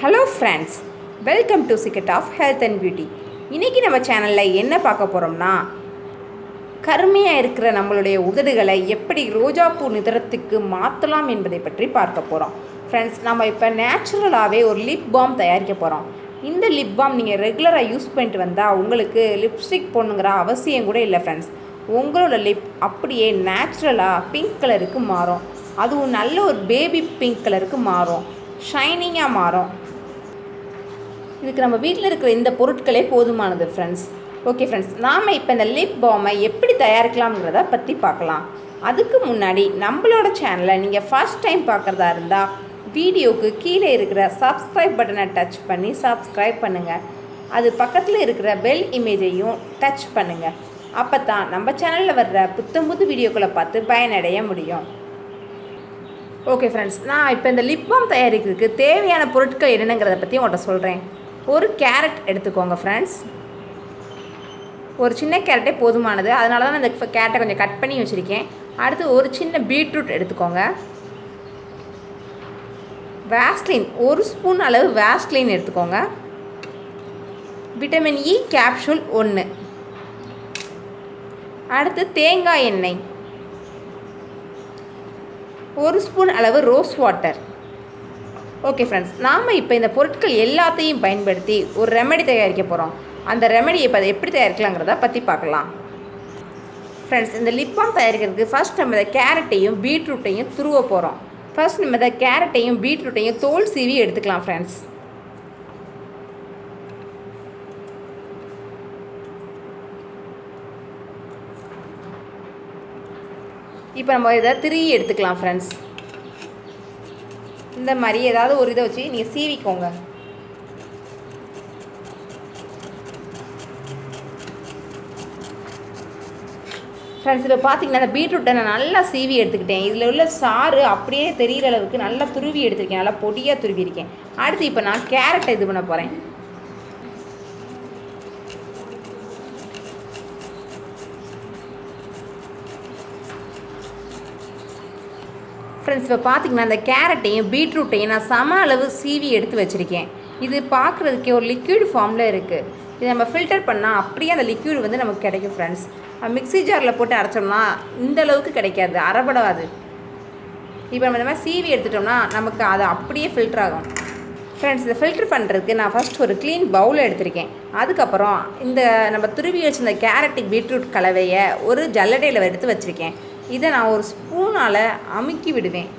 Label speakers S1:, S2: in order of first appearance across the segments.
S1: Hello friends, welcome to Secret of Health and Beauty. இன்றைக்கி நம்ம சேனலில் என்ன பார்க்க போகிறோம்னா, கருமையாக இருக்கிற நம்மளுடைய உதடுகளை எப்படி ரோஜாப்பூ நிறத்துக்கு மாற்றலாம் என்பதை பற்றி பார்க்க போகிறோம். ஃப்ரெண்ட்ஸ், நம்ம இப்போ நேச்சுரலாகவே ஒரு லிப் பாம் தயாரிக்க போகிறோம். இந்த லிப் பாம் நீங்கள் ரெகுலராக யூஸ் பண்ணிட்டு வந்தால் உங்களுக்கு லிப்ஸ்டிக் போடணுங்கிற அவசியம் கூட இல்லை ஃப்ரெண்ட்ஸ். உங்களோட லிப் அப்படியே நேச்சுரலாக பிங்க் கலருக்கு மாறும். அதுவும் நல்ல ஒரு பேபி பிங்க் கலருக்கு மாறும், ஷைனிங்காக மாறும். இதுக்கு நம்ம வீட்டில் இருக்கிற இந்த பொருட்களே போதுமானது ஃப்ரெண்ட்ஸ். ஓகே ஃப்ரெண்ட்ஸ், நாம் இப்போ இந்த லிப் பாமை எப்படி தயாரிக்கலாம்ங்கிறத பற்றி பார்க்கலாம். அதுக்கு முன்னாடி நம்மளோட சேனலை நீங்கள் ஃபர்ஸ்ட் டைம் பார்க்குறதா இருந்தால் வீடியோவுக்கு கீழே இருக்கிற சப்ஸ்கிரைப் பட்டனை டச் பண்ணி சப்ஸ்கிரைப் பண்ணுங்கள். அது பக்கத்தில் இருக்கிற பெல் இமேஜையும் டச் பண்ணுங்கள். அப்போ தான் நம்ம சேனலில் வர்ற புத்தம்புது வீடியோக்களை பார்த்து பயனடைய முடியும். ஓகே ஃப்ரெண்ட்ஸ், நான் இப்போ இந்த லிப் பாம் தயாரிக்கிறதுக்கு தேவையான பொருட்கள் என்னென்னங்கிறத பற்றி உங்கள்கிட்ட சொல்கிறேன். ஒரு கேரட் எடுத்துக்கோங்க ஃப்ரெண்ட்ஸ். ஒரு சின்ன கேரட்டே போதுமானது, அதனால தான் நான் இந்த கேரட்டை கொஞ்சம் கட் பண்ணி வச்சுருக்கேன். அடுத்து ஒரு சின்ன பீட்ரூட் எடுத்துக்கோங்க. வேஸ்லின், ஒரு ஸ்பூன் அளவு வேஸ்லின் எடுத்துக்கோங்க. Vitamin E capsule 1. அடுத்து தேங்காய் எண்ணெய், ஒரு ஸ்பூன் அளவு ரோஸ் வாட்டர். ஓகே ஃப்ரெண்ட்ஸ், நாம் இப்போ இந்த பொருட்கள் எல்லாத்தையும் பயன்படுத்தி ஒரு ரெமெடி தயாரிக்க போகிறோம். அந்த ரெமெடியை இப்போ அதை எப்படி தயாரிக்கலாங்கிறத பற்றி பார்க்கலாம். ஃப்ரெண்ட்ஸ், இந்த லிப் பாம் தயாரிக்கிறதுக்கு ஃபர்ஸ்ட் நம்ம இந்த கேரட்டையும் பீட்ரூட்டையும் துருவ போகிறோம். ஃபர்ஸ்ட் நம்ம இந்த கேரட்டையும் பீட்ரூட்டையும் தோல் சீவி எடுத்துக்கலாம் ஃப்ரெண்ட்ஸ். இப்போ நம்ம இதை திருவி எடுத்துக்கலாம் ஃப்ரெண்ட்ஸ். இந்த மாதிரி ஏதாவது ஒரு இதை வச்சு நீங்கள் சீவிக்கோங்க. ஃப்ரெண்ட்ஸ், இப்போ பார்த்தீங்கன்னா இந்த பீட்ரூட்டை நான் நல்லா சீவி எடுத்துக்கிட்டேன். இதில் உள்ள சாறு அப்படியே தெரிகிற அளவுக்கு நல்லா துருவி எடுத்துருக்கேன், நல்லா பொடியாக துருவியிருக்கேன். அடுத்து இப்போ நான் கேரட்டை இது பண்ண போகிறேன். ஃப்ரெண்ட்ஸ், இப்போ பார்த்திங்கன்னா அந்த கேரட்டையும் பீட்ரூட்டையும் நான் சம அளவு சீவி எடுத்து வச்சுருக்கேன். இது பார்க்குறதுக்கே ஒரு லிக்விட் ஃபார்மில் இருக்குது. இதை நம்ம ஃபில்டர் பண்ணால் அப்படியே அந்த லிக்விட் வந்து நமக்கு கிடைக்கும் ஃப்ரெண்ட்ஸ். மிக்ஸி ஜாரில் போட்டு அரைச்சோம்னா இந்த அளவுக்கு கிடைக்காது, அரைபடாது. இப்போ நம்ம இந்த மாதிரி சீவி எடுத்துட்டோம்னா நமக்கு அது அப்படியே ஃபில்டர் ஆகும். ஃப்ரெண்ட்ஸ், இதை ஃபில்டர் பண்ணுறதுக்கு நான் ஃபஸ்ட் ஒரு க்ளீன் பவுல் எடுத்திருக்கேன். அதுக்கப்புறம் இந்த நம்ம துருவி வச்சுருந்த கேரட்டு பீட்ரூட் கலவையை ஒரு ஜல்லடையில் எடுத்து வச்சுருக்கேன். இதை நான் ஒரு ஸ்பூனால் அமுக்கி விடுவேன்.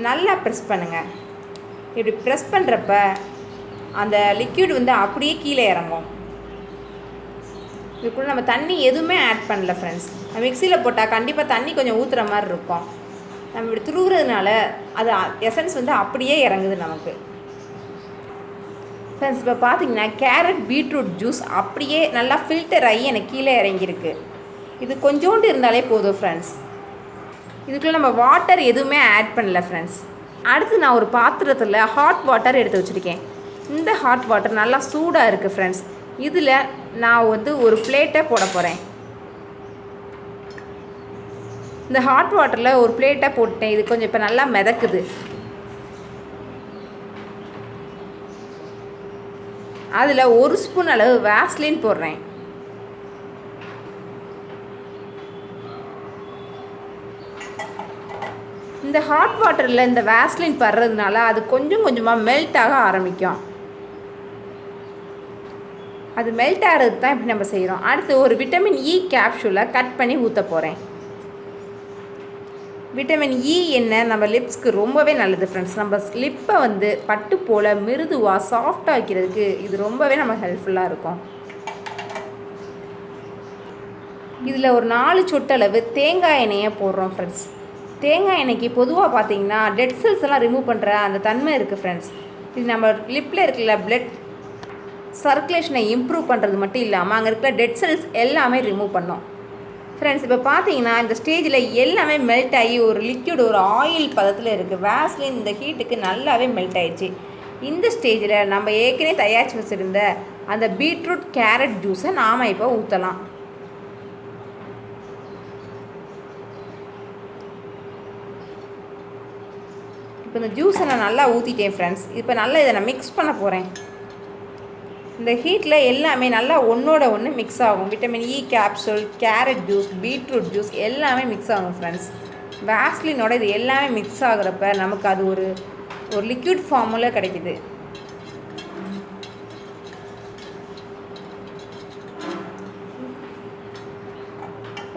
S1: நல்லா ப்ரெஸ் பண்ணுங்கள். இப்படி ப்ரெஸ் பண்ணுறப்ப அந்த லிக்விட் வந்து அப்படியே கீழே இறங்கும். இதுக்குள்ள நம்ம தண்ணி எதுவுமே ஆட் பண்ணல ஃப்ரெண்ட்ஸ். மிக்சியில் போட்டால் கண்டிப்பாக தண்ணி கொஞ்சம் ஊற்றுற மாதிரி இருக்கும். நம்ம இப்படி துருவுறதுனால அது எசன்ஸ் வந்து அப்படியே இறங்குது நமக்கு. ஃப்ரெண்ட்ஸ், இப்போ பார்த்தீங்கன்னா கேரட் பீட்ரூட் ஜூஸ் அப்படியே நல்லா ஃபில்டர் ஆகி எனக்கு கீழே இறங்கியிருக்கு. இது கொஞ்சோண்டு இருந்தாலே போதும் ஃப்ரெண்ட்ஸ். இதுக்குள்ளே நம்ம வாட்டர் எதுவுமே ஆட் பண்ணல ஃப்ரெண்ட்ஸ். அடுத்து நான் ஒரு பாத்திரத்தில் ஹாட் வாட்டர் எடுத்து வச்சுருக்கேன். இந்த ஹாட் வாட்டர் நல்லா சூடாக இருக்குது ஃப்ரெண்ட்ஸ். இதில் நான் வந்து ஒரு பிளேட்டை போட போகிறேன். இந்த ஹாட் வாட்டரில் ஒரு பிளேட்டை போட்டேன். இது கொஞ்சம் இப்போ நல்லா மிதக்குது. அதில் ஒரு ஸ்பூன் அளவு வேஸ்லின் போடுறேன். இந்த ஹாட் வாட்டரில் இந்த வேஸ்லின் படுறதுனால அது கொஞ்சம் கொஞ்சமாக மெல்ட் ஆக ஆரம்பிக்கும். அது மெல்ட் ஆகிறது தான் இப்படி நம்ம செய்கிறோம். அடுத்து ஒரு விட்டமின் இ கேப்சூலை கட் பண்ணி ஊற்ற போகிறேன். விட்டமின் இ எண்ணெய் நம்ம லிப்ஸ்க்கு ரொம்பவே நல்லது ஃப்ரெண்ட்ஸ். நம்ம லிப்பை வந்து பட்டு போல் மிருதுவாக சாஃப்டாக வைக்கிறதுக்கு இது ரொம்பவே நம்ம ஹெல்ப்ஃபுல்லாக இருக்கும். இதில் ஒரு 4 சொட்டளவு தேங்காய் எண்ணெயை போடுறோம் ஃப்ரெண்ட்ஸ். தேங்காய் எண்ணெய்க்கு பொதுவாக பார்த்திங்கன்னா டெட் செல்ஸ் எல்லாம் ரிமூவ் பண்ணுற அந்த தன்மை இருக்குது ஃப்ரெண்ட்ஸ். இது நம்ம லிப்பில் இருக்கிற பிளட் சர்க்குலேஷனை இம்ப்ரூவ் பண்ணுறது மட்டும் இல்லாமல் அங்கே இருக்கிற டெட் செல்ஸ் எல்லாமே ரிமூவ் பண்ணோம் ஃப்ரெண்ட்ஸ். இப்போ பார்த்தீங்கன்னா இந்த ஸ்டேஜில் எல்லாமே மெல்ட் ஆகி ஒரு லிக்விட் ஒரு ஆயில் பதத்தில் இருக்குது. வேஸ்லின் இந்த ஹீட்டுக்கு நல்லாவே மெல்ட் ஆகிடுச்சு. இந்த ஸ்டேஜில் நம்ம ஏற்கனவே தயாரித்து வச்சுருந்த அந்த பீட்ரூட் கேரட் ஜூஸை நாம் இப்போ ஊற்றலாம். இப்போ இந்த ஜூஸை நான் நல்லா ஊற்றிட்டேன் ஃப்ரெண்ட்ஸ். இப்போ நல்லா இதை நான் மிக்ஸ் பண்ண போகிறேன். இந்த ஹீட்டில் எல்லாமே நல்லா ஒன்றோட ஒன்று மிக்ஸ் ஆகும். Vitamin E capsule, carrot juice, beetroot juice எல்லாமே மிக்ஸ் ஆகும் ஃப்ரெண்ட்ஸ். வேஸ்லினோட இது எல்லாமே மிக்ஸ் ஆகுறப்ப நமக்கு அது ஒரு லிக்விட் ஃபார்மில் கிடைக்குது.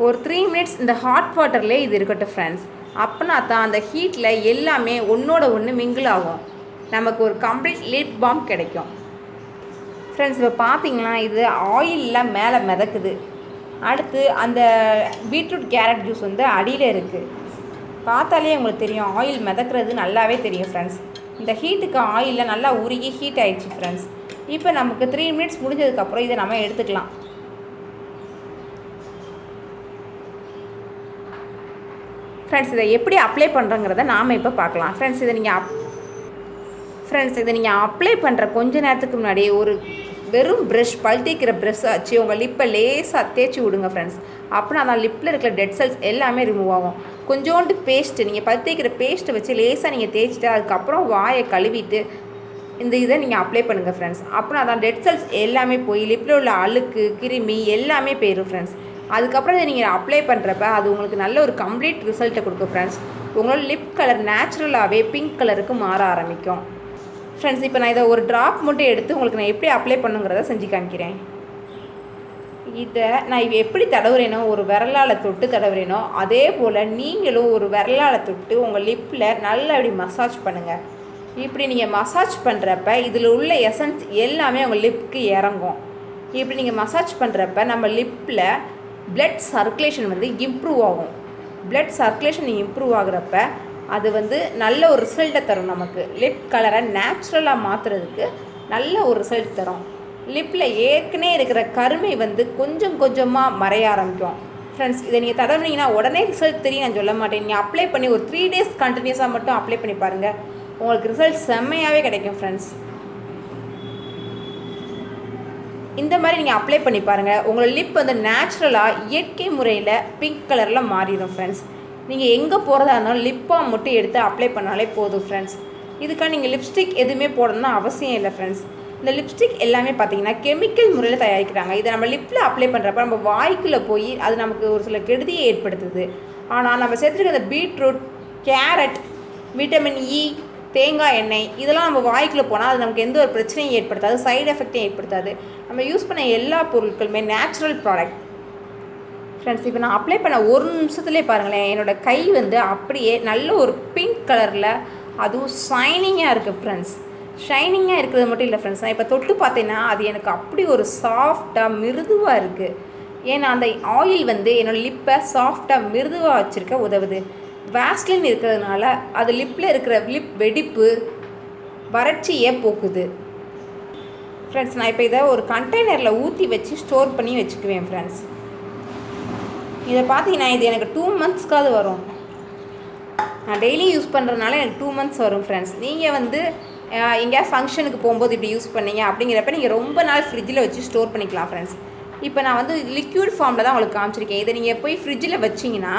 S1: ஒரு 3 மினிட்ஸ் இந்த ஹாட் வாட்டர்லேயே இது இருக்கட்டும் ஃப்ரெண்ட்ஸ். அப்படின்னா தான் அந்த ஹீட்டில் எல்லாமே ஒன்றோட ஒன்று மிங்கிள் ஆகும். நமக்கு ஒரு கம்ப்ளீட் லிப் பாம் கிடைக்கும் ஃப்ரெண்ட்ஸ். இப்போ பார்த்தீங்கன்னா இது ஆயிலெலாம் மேலே மிதக்குது. அடுத்து அந்த பீட்ரூட் கேரட் ஜூஸ் வந்து அடியில் இருக்குது. பார்த்தாலே உங்களுக்கு தெரியும் ஆயில் மிதக்கிறது நல்லாவே தெரியும் ஃப்ரெண்ட்ஸ். இந்த ஹீட்டுக்கு ஆயிலில் நல்லா உருகி ஹீட் ஆகிடுச்சு ஃப்ரெண்ட்ஸ். இப்போ நமக்கு 3 மினிட்ஸ் முடிஞ்சதுக்கப்புறம் இதை நம்ம எடுத்துக்கலாம். ஃப்ரெண்ட்ஸ் இதை எப்படி அப்ளை பண்ணுறங்கிறத நாம் இப்போ பார்க்கலாம் ஃப்ரெண்ட்ஸ். இதை நீங்கள் அப்ளை பண்ணுற கொஞ்ச நேரத்துக்கு முன்னாடி ஒரு வெறும் ப்ரஷ், பல் தேய்க்கிற ப்ரஷ் வச்சு உங்கள் லிப்பை லேசாக தேய்ச்சி விடுங்க ஃப்ரெண்ட்ஸ். அப்படின்னா தான் லிப்பில் இருக்கிற டெட் செல்ஸ் எல்லாமே ரிமூவ் ஆகும். கொஞ்சோண்டு பேஸ்ட்டு, நீங்கள் பல் தேய்க்கிற பேஸ்ட்டை வச்சு லேசாக நீங்கள் தேய்ச்சிட்டு அதுக்கப்புறம் வாயை கழுவிட்டு இந்த இதை நீங்கள் அப்ளை பண்ணுங்கள் ஃப்ரெண்ட்ஸ். அப்படின்னா தான் டெட் செல்ஸ் எல்லாமே போய் லிப்பில் உள்ள அழுக்கு, கிருமி எல்லாமே போயிடும் ஃப்ரெண்ட்ஸ். அதுக்கப்புறம் இதை நீங்கள் அப்ளை பண்ணுறப்ப அது உங்களுக்கு நல்ல ஒரு கம்ப்ளீட் ரிசல்ட்டை கொடுக்கும் ஃப்ரெண்ட்ஸ். உங்களோட லிப் கலர் நேச்சுரலாகவே பிங்க் கலருக்கு மாற ஆரம்பிக்கும் ஃப்ரெண்ட்ஸ். இப்போ நான் இதை ஒரு ட்ராப் மட்டும் எடுத்து உங்களுக்கு நான் எப்படி அப்ளை பண்ணுங்கிறத செஞ்சு காமிக்கிறேன். இதை நான் எப்படி தடவுறேனோ, ஒரு விரலால் தொட்டு தடவுறேனோ அதே போல் நீங்களும் ஒரு விரலால் தொட்டு உங்கள் லிப்பில் நல்லா இப்படி மசாஜ் பண்ணுங்கள். இப்படி நீங்கள் மசாஜ் பண்ணுறப்ப இதில் உள்ள எசன்ஸ் எல்லாமே உங்கள் லிப்புக்கு இறங்கும். இப்படி நீங்கள் மசாஜ் பண்ணுறப்ப நம்ம லிப்பில் பிளட் சர்க்குலேஷன் வந்து இம்ப்ரூவ் ஆகும். பிளட் சர்க்குலேஷன் இம்ப்ரூவ் ஆகுறப்ப அது வந்து நல்ல ஒரு ரிசல்ட்டை தரும். நமக்கு லிப் கலரை நேச்சுரலாக மாற்றுறதுக்கு நல்ல ஒரு ரிசல்ட் தரும். லிப்பில் ஏற்கனவே இருக்கிற கருமை வந்து கொஞ்சம் கொஞ்சமாக மறைய ஆரம்பிக்கும் ஃப்ரெண்ட்ஸ். இதை நீங்கள் தடவினீங்கன்னா உடனே ரிசல்ட் தெரியும் நான் சொல்ல மாட்டேன். நீங்கள் அப்ளை பண்ணி ஒரு 3 டேஸ் கண்டினியூஸாக மட்டும் அப்ளை பண்ணி பாருங்கள். உங்களுக்கு ரிசல்ட் செம்மையாகவே கிடைக்கும் ஃப்ரெண்ட்ஸ். இந்த மாதிரி நீங்கள் அப்ளை பண்ணி பாருங்கள். உங்களோட லிப் வந்து நேச்சுரலாக இயற்கை முறையில் பிங்க் கலரில் மாறிடும் ஃப்ரெண்ட்ஸ். நீங்கள் எங்கே போகிறதா இருந்தாலும் லிப் பாம் மட்டும் எடுத்து அப்ளை பண்ணாலே போதும் ஃப்ரெண்ட்ஸ். இதுக்காக நீங்கள் லிப்ஸ்டிக் எதுவுமே போடணும்னு அவசியம் இல்லை ஃப்ரெண்ட்ஸ். இந்த லிப்ஸ்டிக் எல்லாமே பார்த்திங்கன்னா கெமிக்கல் முறையில் தயாரிக்கிறாங்க. இதை நம்ம லிப்பில் அப்ளை பண்ணுறப்ப நம்ம வாய்க்குள்ளே போய் அது நமக்கு ஒரு சில கெடுதியை ஏற்படுத்துது. ஆனால் நம்ம சேர்த்துருக்க இந்த பீட்ரூட், கேரட், விட்டமின் இ, தேங்காய் எண்ணெய் இதெல்லாம் நம்ம வாய்க்குள்ளே போனால் அது நமக்கு எந்த ஒரு பிரச்சனையும் ஏற்படுத்தாது, சைடு எஃபெக்டையும் ஏற்படுத்தாது. நம்ம யூஸ் பண்ண எல்லா பொருட்களுமே நேச்சுரல் ப்ராடக்ட் ஃப்ரெண்ட்ஸ். இப்போ நான் அப்ளை பண்ண 1 நிமிஷத்துலேயே பாருங்களேன் என்னோடய கை வந்து அப்படியே நல்ல ஒரு பிங்க் கலரில் அதுவும் ஷைனிங்காக இருக்குது ஃப்ரெண்ட்ஸ். ஷைனிங்காக இருக்கிறது மட்டும் இல்லை ஃப்ரெண்ட்ஸ், நான் இப்போ தொட்டு பார்த்தேன்னா அது எனக்கு அப்படி ஒரு சாஃப்டாக மிருதுவாக இருக்குது. ஏன்னா அந்த ஆயில் வந்து என்னோடய லிப்பை சாஃப்டாக மிருதுவாக வச்சுருக்க உதவுது. வேஸ்லின் இருக்கிறதுனால அது லிப்பில் இருக்கிற லிப் வெடிப்பு, வறட்சியே போக்குது ஃப்ரெண்ட்ஸ். நான் இப்போ இதை ஒரு கண்டெய்னரில் ஊற்றி வச்சு ஸ்டோர் பண்ணி வச்சுக்குவேன் ஃப்ரெண்ட்ஸ். இதை பார்த்தீங்கன்னா இது எனக்கு 2 மந்த்ஸ்க்காவது வரும். நான் டெய்லி யூஸ் பண்ணுறதுனால எனக்கு 2 மந்த்ஸ் வரும் ஃப்ரெண்ட்ஸ். நீங்கள் வந்து எங்கேயா ஃபங்க்ஷனுக்கு போகும்போது இப்படி யூஸ் பண்ணீங்க அப்படிங்கிறப்ப நீங்கள் ரொம்ப நாள் ஃப்ரிட்ஜில் வச்சு ஸ்டோர் பண்ணிக்கலாம் ஃப்ரெண்ட்ஸ். இப்போ நான் வந்து லிக்விட் ஃபார்மில் தான் உங்களுக்கு காமிச்சிருக்கேன். இதை நீங்கள் போய் ஃப்ரிட்ஜில் வச்சிங்கன்னா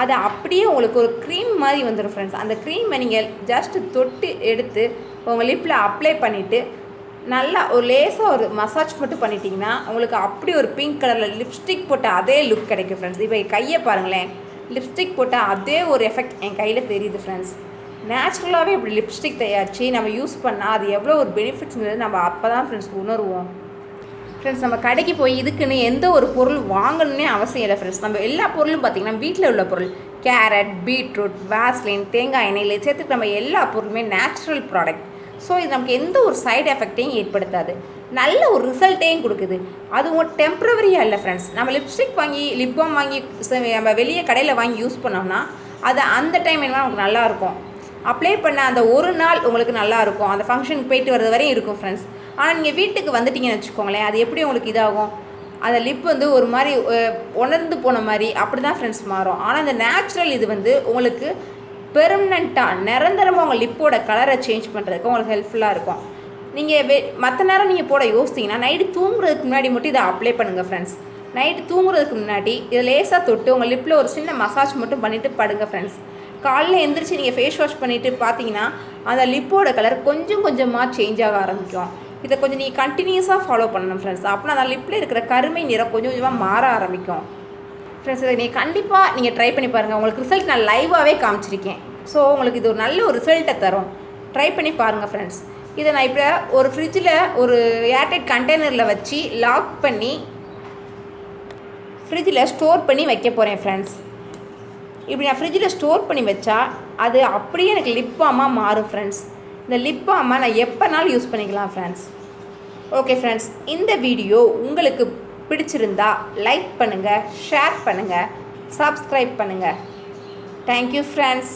S1: அது அப்படியே உங்களுக்கு ஒரு க்ரீம் மாதிரி வந்துடும் ஃப்ரெண்ட்ஸ். அந்த க்ரீமை நீங்கள் ஜஸ்ட்டு தொட்டு எடுத்து உங்கள் லிப்பில் அப்ளை பண்ணிவிட்டு நல்லா ஒரு லேசாக ஒரு மசாஜ் மட்டும் பண்ணிட்டீங்கன்னா உங்களுக்கு அப்படி ஒரு பிங்க் கலரில் லிப்ஸ்டிக் போட்ட அதே லுக் கிடைக்கும் ஃப்ரெண்ட்ஸ். இப்போ கையை பாருங்களேன், லிப்ஸ்டிக் போட்ட அதே ஒரு எஃபெக்ட் என் கையில் தெரியுது ஃப்ரெண்ட்ஸ். நேச்சுரலாகவே இப்படி லிப்ஸ்டிக் தயாரித்து நம்ம யூஸ் பண்ணால் அது எவ்வளோ ஒரு பெனிஃபிட்ஸுங்கிறது நம்ம அப்போ தான் ஃப்ரெண்ட்ஸ் உணர்வோம் ஃப்ரெண்ட்ஸ். நம்ம கடைக்கு போய் இதுக்குன்னு எந்த ஒரு பொருள் வாங்கணுன்னே அவசியம் இல்லை ஃப்ரெண்ட்ஸ். நம்ம எல்லா பொருளும் பார்த்திங்கன்னா வீட்டில் உள்ள பொருள் கேரட், பீட்ரூட், வேஸ்லின், தேங்காய் எண்ணெயில் சேர்த்துக்கு நம்ம எல்லா பொருளுமே நேச்சுரல் ப்ராடக்ட். ஸோ இது நமக்கு எந்த ஒரு சைடு எஃபெக்டையும் ஏற்படுத்தாது, நல்ல ஒரு ரிசல்ட்டையும் கொடுக்குது. அதுவும் டெம்ப்ரவரியாக இல்லை ஃப்ரெண்ட்ஸ். நம்ம லிப்ஸ்டிக் வாங்கி லிப் பாம் வாங்கி நம்ம வெளியே கடையில் வாங்கி யூஸ் பண்ணோம்னா அது அந்த டைம் என்ன நமக்கு நல்லாயிருக்கும், அப்ளை பண்ண அந்த ஒரு நாள் உங்களுக்கு நல்லாயிருக்கும், அந்த ஃபங்க்ஷனுக்கு போயிட்டு வர்றது வரையும் இருக்கும் ஃப்ரெண்ட்ஸ். ஆனால் நீங்கள் வீட்டுக்கு வந்துட்டிங்கன்னு வச்சுக்கோங்களேன், அது எப்படி உங்களுக்கு இதாகும், அந்த லிப் வந்து ஒரு மாதிரி உணர்ந்து போன மாதிரி அப்படி தான் ஃப்ரெண்ட்ஸ் மாறும். ஆனால் இந்த நேச்சுரல் இது வந்து உங்களுக்கு பெர்மனண்ட்டாக நிரந்தரமாக உங்கள் லிப்போட கலரை சேஞ்ச் பண்ணுறதுக்கு உங்களுக்கு ஹெல்ப்ஃபுல்லாக இருக்கும். நீங்கள் மற்ற நேரம் நீங்கள் போட யோசித்தீங்கன்னா நைட்டு தூங்குறதுக்கு முன்னாடி மட்டும் இதை அப்ளை பண்ணுங்கள் ஃப்ரெண்ட்ஸ். நைட்டு தூங்குறதுக்கு முன்னாடி இதை லேசாக தொட்டு உங்கள் லிப்பில் ஒரு சின்ன மசாஜ் மட்டும் பண்ணிவிட்டு படுங்க ஃப்ரெண்ட்ஸ். காலைல எந்திரிச்சு நீங்கள் ஃபேஸ் வாஷ் பண்ணிவிட்டு பார்த்தீங்கன்னா அந்த லிப்போட கலர் கொஞ்சம் கொஞ்சமாக சேஞ்ச் ஆக ஆரம்பிக்கும். இதை கொஞ்சம் நீங்கள் கண்டினியூஸாக ஃபாலோ பண்ணணும் ஃப்ரெண்ட்ஸ். அப்படின்னா அந்த லிப்பில் இருக்கிற கருமை நிறம் கொஞ்சம் கொஞ்சமாக மாற ஆரம்பிக்கும் ஃப்ரெண்ட்ஸ். இதை நீங்கள் கண்டிப்பாக ட்ரை பண்ணி பாருங்கள். உங்களுக்கு ரிசல்ட் நான் லைவாகவே காமிச்சிருக்கேன். ஸோ உங்களுக்கு இது ஒரு நல்ல ஒரு ரிசல்ட்டை தரும். ட்ரை பண்ணி பாருங்கள் ஃப்ரெண்ட்ஸ். இதை நான் இப்போ ஒரு ஃப்ரிட்ஜில் ஒரு ஏர்டைட் கண்டெய்னரில் வச்சு லாக் பண்ணி ஃப்ரிட்ஜில் ஸ்டோர் பண்ணி வைக்க போகிறேன் ஃப்ரெண்ட்ஸ். இப்படி நான் ஃப்ரிட்ஜில் ஸ்டோர் பண்ணி வச்சா அது அப்படியே எனக்கு லிப் பாமாக மாறும் ஃப்ரெண்ட்ஸ். இந்த லிப் பாமை நான் எப்போனாலும் யூஸ் பண்ணிக்கலாம் ஃப்ரெண்ட்ஸ். ஓகே ஃப்ரெண்ட்ஸ், இந்த வீடியோ உங்களுக்கு பிடிச்சிருந்தா லைக் பண்ணுங்கள், ஷேர் பண்ணுங்கள், சப்ஸ்கிரைப் பண்ணுங்கள். Thank you friends.